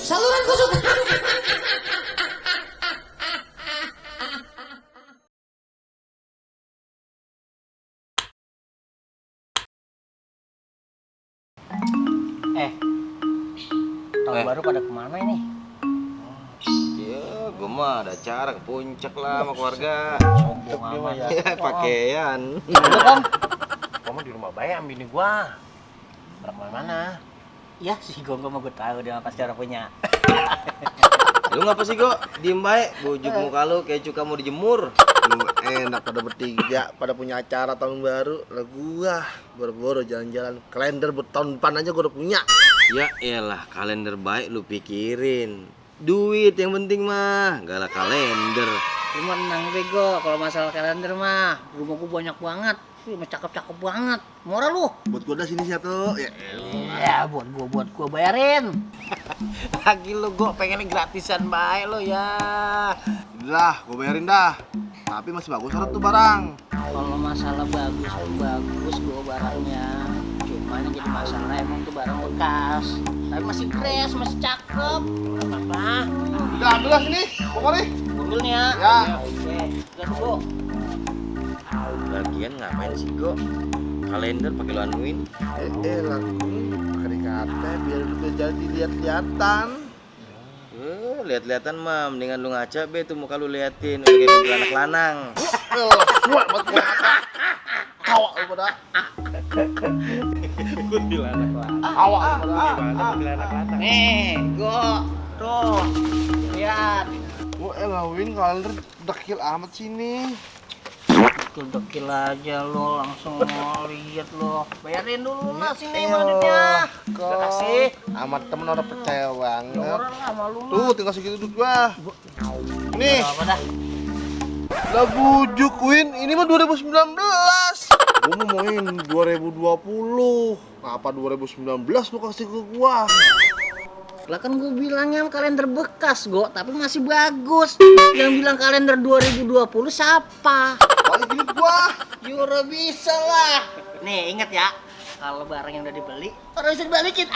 Saluran kesukaan. Tahun baru pada kemana ini? Ya, gue mah ada acara ke puncak lah sama keluarga. Sombong amat Ya, pakaian. Udah Kom? Kamu di rumah bayi am bini gua. Pada kemana-mana. Ya si Gonggong mah gue tahu dia pasti orang punya. Lu ngapa sih, Go? Diem baik, bujuk muka lu kayak cuka mau dijemur. Lu enak pada bertiga, pada punya acara tahun baru. Lah gua boro-boro jalan-jalan. Kalender buat tahun depan aja gua udah punya. Ya elah, kalender baik lu pikirin. Duit yang penting mah, gak lah kalender. Lu mah tenang bego, kalau masalah kalender mah rumah gue banyak banget. Rumah cakep-cakep banget. Murah lu. Buat gua dah sini satu. Ya. Ya buat gua bayarin. Lagi lu gua pengen gratisan baik lo ya. Udah, gua bayarin dah. Tapi masih bagus syarat tuh barang. Kalau masalah bagus gua barangnya. Cuma yang jadi masalah emang tuh barang bekas. Tapi masih fresh, masih cakep. Apa-apa. Udah, ambil lah sini. Pokoknya. Ambil nih ya. Ya. Oke, udah tunggu. Lagian ngapain sih, Go? Kalender pakai lu anuin. Lagu pakai dikata biar udah jadi lihat-lihatan. Lihat-lihatan mah, mendingan lu ngaca be tuh muka lu liatin. Udah kayak kuntilanak lanang. Suat buat gua kata. Awak lu pada. Kuntilanak lanang. Awak lu pada. Gimana kuntilanak lanang? Nih, gua tuh. Lihat. Gua ngawin kalender dekil amat sini. Dekil aja lo, langsung mau lihat lo. Bayarin dulu lah sini duitnya. Udah kasih. Amat temen orang percaya banget. Orang lah sama lu. Tuh tinggal segitu duit gua. Nih, Apa dah? lah bujuk Win, ini mah 2019. Gua mau main 2020. Ngapa 2019 lu kasih ke gua? Lah kan gue bilangnya kalender bekas, Go, tapi masih bagus. Yang bilang kalender 2020 siapa? Balik duit gua. Euro bisa lah. Nih, inget ya. Kalau barang yang udah dibeli, harus dibalikin.